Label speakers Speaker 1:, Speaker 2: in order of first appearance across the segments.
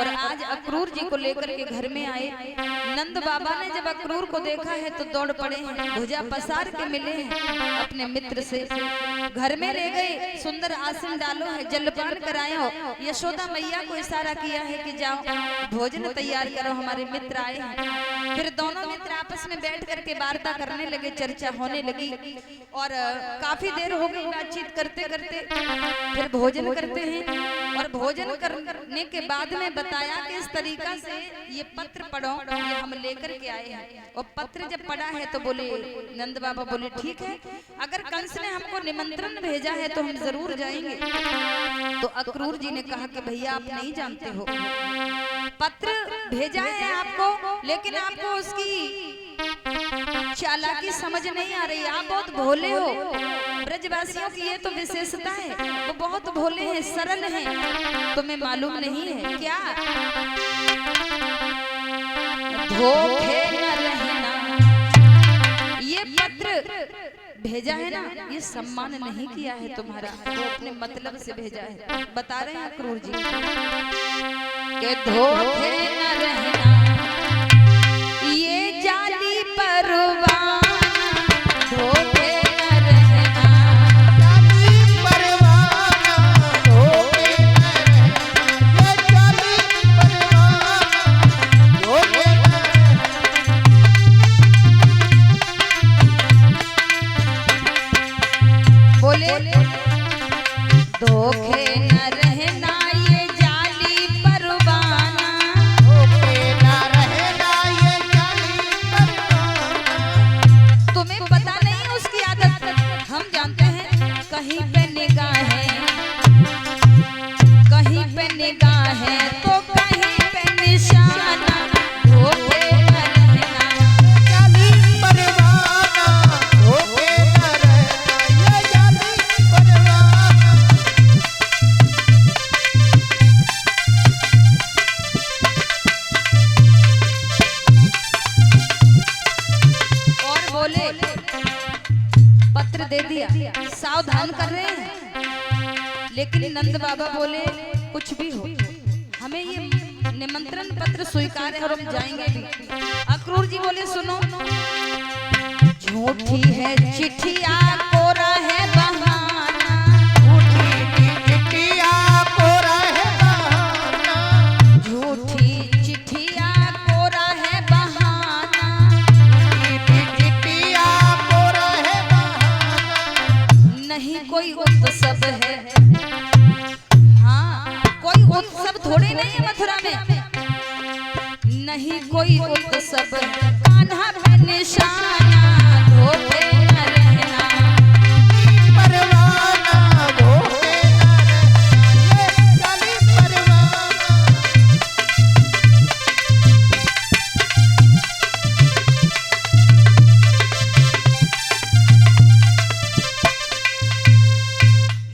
Speaker 1: और आज अक्रूर जी को लेकर के घर में आए। नंद बाबा ने जब अक्रूर को देखा है तो दौड़ पड़े हैं, भुजा पसार के मिले हैं अपने मित्र से, घर में ले गए, सुंदर आसन डालो है, जलपान करायो। यशोदा मैया को इशारा किया है कि जाओ भोजन तैयार करो, हमारे मित्र आए हैं। फिर दोनों मित्र आपस में बैठ करके वार्ता करने लगे, चर्चा होने लगी और काफी देर हो गई बातचीत करते करते। फिर भोजन करते हैं और भोजन करने के बाद में बताया कि इस तरीका से ये पत्र पढ़ो, ये हम लेकर के आए हैं। और पत्र जब पढ़ा है तो बोले, नंद बाबा बोले ठीक है, अगर कंस ने हमको निमंत्रण भेजा है तो हम जरूर जाएंगे। तो अक्रूर जी ने कहा कि भैया आप नहीं जानते हो, पत्र भेजा है आपको, लेकिन आपको उसकी चालाकी समझ नहीं आ रही, आप बहुत भोले हो। ब्रजवासियों की ये तो विशेषता है, वो बहुत भोले हैं, सरल हैं, तुम्हें मालूम नहीं है क्या? धोखे न रहना, ये पत्र भेजा है ना, ये सम्मान नहीं किया है तुम्हारा, वो अपने मतलब से भेजा है। बता रहे हैं अक्रूर जी कि धोखे न रहना, ये जाली परवाना, धोखे न रहना,
Speaker 2: जाली परवाना, धोखे न रहना, ये जाली परवाना, धोखे न रहना।
Speaker 1: बोले धोखे न रहना, ये जाली परवाना,
Speaker 2: धोखे न रहना, ये जाली परवाना।
Speaker 1: तुम्हें पता नहीं उसकी आदत, हम जानते हैं। कहीं पे निगाह है, कहीं पे निगाह है तो कहीं पे निशाना, धोखे न रहना।
Speaker 2: जाली परवाना, धोखे न रहना, ये जाली परवाना।
Speaker 1: और बोले पत्र दे दिया, सावधान कर रहे हैं, लेकिन नंद बाबा बोले कुछ भी हो, हमें ये निमंत्रण पत्र स्वीकार है और हम जाएंगे भी। अक्रूर जी बोले सुनो, झूठी है चिट्ठिया, कोरा है बहाना,
Speaker 2: झूठी की चिट्ठिया, कोरा है बहाना,
Speaker 1: झूठी चिट्ठिया, कोरा है बहाना,
Speaker 2: झूठी की चिट्ठिया, कोरा है बहाना।
Speaker 1: नहीं कोई उत्सव है, हाँ कोई उत्सव थोड़े नहीं है मथुरा में, नहीं कोई उत्सव, कान्हा पे निशाना, धोखे न रहना,
Speaker 2: परवाना, धोखे न रहना, ये जाली परवाना।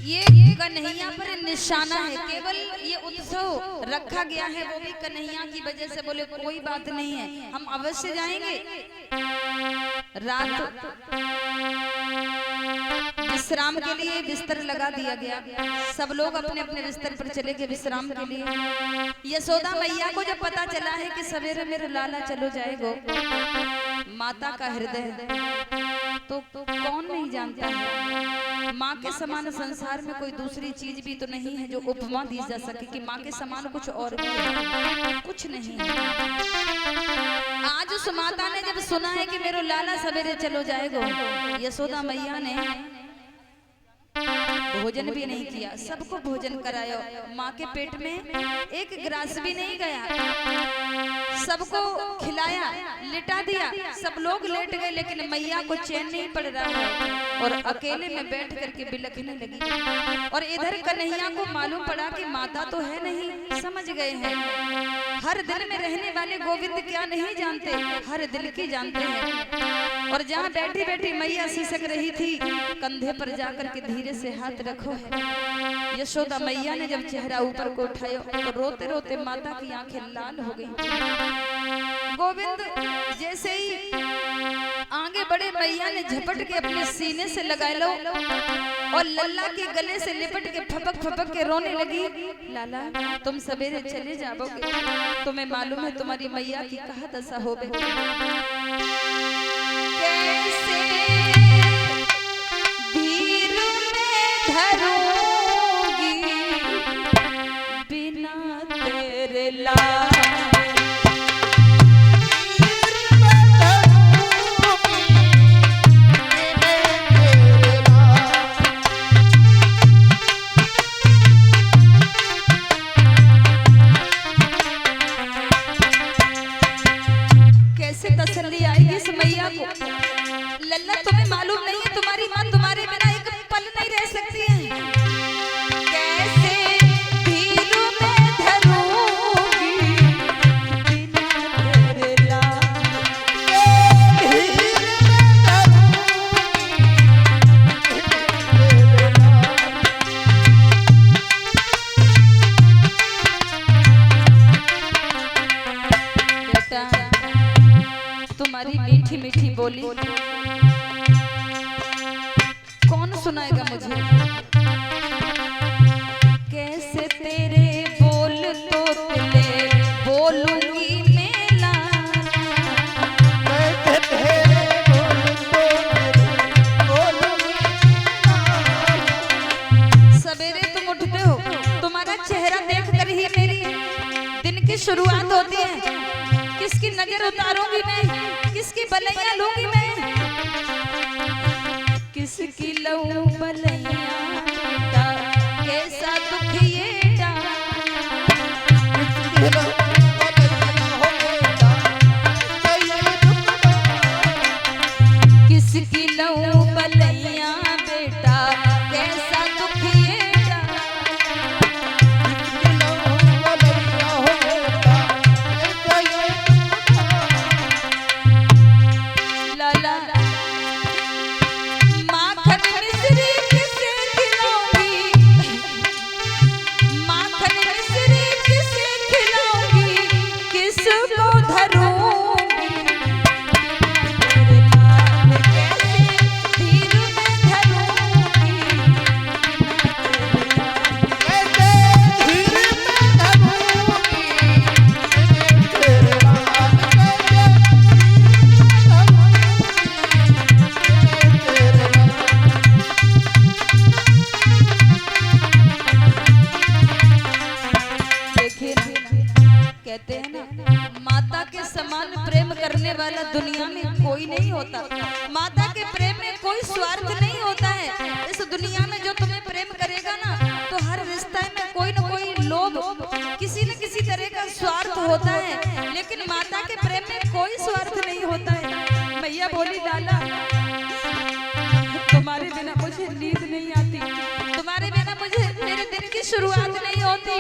Speaker 1: ये कन्हैया पर निशाना है, केवल ये उत्सव रखा गया है वो भी कन्हैया की वजह से। बोले कोई बात नहीं है, हम अवश्य जाएंगे। रात विश्राम के लिए बिस्तर लगा दिया गया, सब लोग अपने अपने बिस्तर पर चले गए विश्राम के लिए। यशोदा मैया को जब पता चला है कि सवेरे मेरे लाला चलो जाएगो, माता का हृदय तो कौन नहीं जानता है, माँ के समान संसार में कोई दूसरी चीज भी तो नहीं है जो उपमा दी जा सके कि माँ के समान कुछ और भी है, कुछ नहीं है। आज उस माता ने जब सुना है कि मेरे लाला सवेरे चलो जाएगो, यशोदा मैया ने भोजन भी नहीं किया, सबको भोजन करायो। माँ के पेट में एक गिलास भी नहीं गया, सबको खिलाया, लिटा दिया, सब लोग लेट गए, लेकिन मैया को चैन नहीं पड़ रहा है और अकेले में बैठ करके बिलखने लगी। और इधर कन्हैया को मालूम पड़ा कि माता तो है नहीं, समझ गए हैं, हर दिल में रहने वाले गोविंद क्या नहीं जानते, हर दिल की जानते हैं। और जहाँ बैठी बैठी मैया सिसक रही थी, कंधे पर जाकर के धीरे से हाथ रखो है। यशोदा मैया ने जब चेहरा ऊपर को उठाया तो रोते रोते माता की आंखें लाल हो गई। गोविंद जैसे ही आगे बड़े मैया ने झपट के अपने सीने से लगा लो और लल्ला के गले से लिपट के फपक फपक के रोने लगी। लाला तुम सवेरे चले जाओगे, तुम्हें मालूम है तुम्हारी मैया की कहा दशा हो गई। कैसे धीर में धरूंगी बिना तेरे लाल। तसल्ली आएगी इस मैया को। लल्ला तुम्हें मालूम नहीं है तुम्हारी मां तुम्हारे बिना एक पल नहीं रह सकती है। कैसे धीर में धरूंगी बिना तेरे लाल। बेटा तुम्हारी मीठी मीठी बोली कौन सुनाएगा मुझे। कैसे तेरे बोल तो तुले बोलूंगी मेला। सवेरे तुम उठते हो, तुम्हारा चेहरा देखकर ही मेरी दिन की शुरुआत होती है। किसकी नजर उतारूंगी मैं, किसकी बलैया लूंगी मैं, किसकी लऊं बलैया बेटा कैसा दुख ये डाल। किसकी लऊं बलैया बेटा कैसा दुख ये डाल। माखन मिश्री किसे खिलाऊंगी, माखन मिश्री किसे खिलाऊंगी, किसको धरूंगी तेरे लाल। कैसे धीर में धरूंगी कहते हैं ना माता के समान प्रेम करने वाला दुनिया में कोई नहीं होता। माता के प्रेम में कोई स्वार्थ नहीं होता है। इस दुनिया में जो तुम्हें प्रेम करेगा ना तो हर रिश्ते में कोई न कोई लोभ किसी न किसी तरह का स्वार्थ होता है, लेकिन माता के प्रेम में कोई स्वार्थ नहीं होता है। मैया बोली लाला तुम्हारे बिना मुझे नींद नहीं आती, तुम्हारे बिना मुझे मेरे दिन की शुरुआत नहीं होती।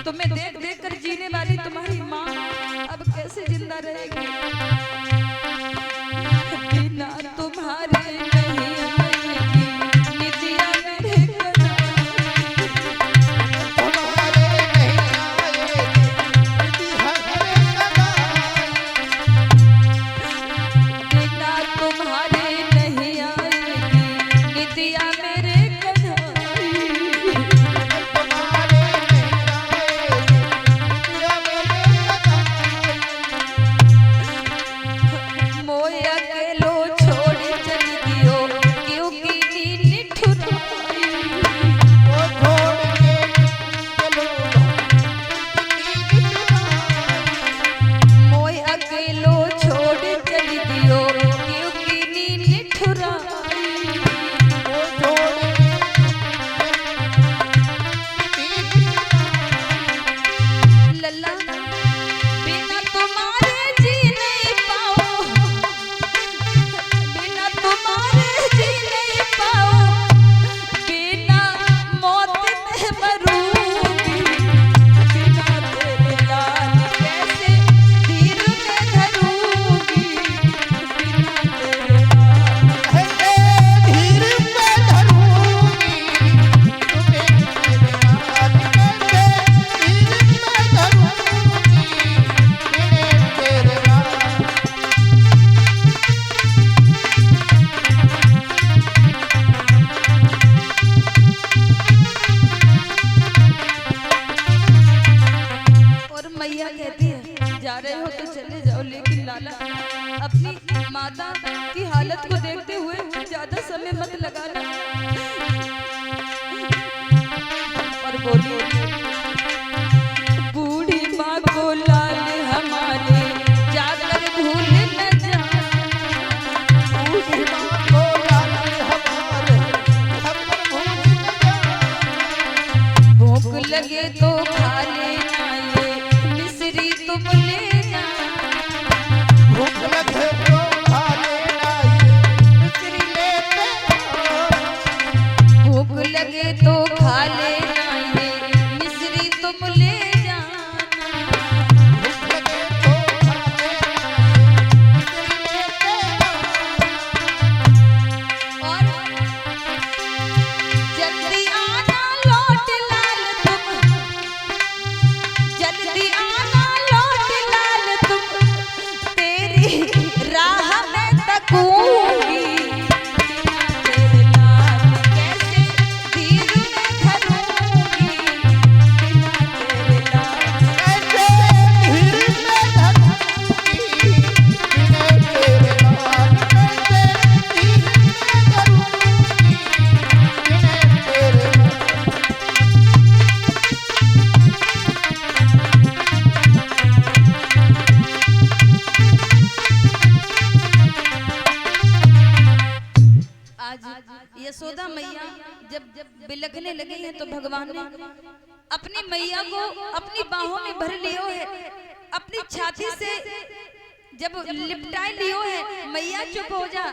Speaker 1: तुम्हें देख देख कर जीने वाली तुम्हारी माँ अब कैसे जिंदा रहेगी। बिना तुम्हारे नहीं आएगी निदिया मेरे कदम। बिना तुम्हारे नहीं आएगी निदिया मेरे कदम। मैया कहती है जा रहे हो तो चले जाओ, लेकिन लाला अपनी माता की हालत को देखते हुए ज्यादा समय मत लगाना। और बोली बूढ़ी माँ को लाल हमारे जाकर भूल न जा।
Speaker 2: बूढ़ी माँ को लाल हमारे जाकर भूल न जा।
Speaker 1: भूख लगे तो खा लेना ये मिश्री तुम ले जा।
Speaker 2: भूख लगे तो खा लेना ये मिश्री लेते आओ।
Speaker 1: भूख लगे तो खा लेना ये मिश्री तुम ले जाना।
Speaker 2: भूख लगे तो खा लेना ये मिश्री लेते आओ।
Speaker 1: और जल्दी आना लौट लाल तुम, जल्दी आना लौट लाल तुम, तेरी राह में तकूंगी। बिना तेरे लाल कैसे धीर में धरूंगी। बिना तेरे लाल
Speaker 2: ऐसे धीर में धरूंगी, बिना तेरे लाल कैसे धीर में धरूंगी, बिना तेरे लाल।
Speaker 1: आज यशोदा मैया जब बिलखने लगी है तो भगवान ने अपनी मैया को अपनी बाहों में भर लियो है, अपनी छाती से जब लिपटाए लियो है। मैया चुप हो जा।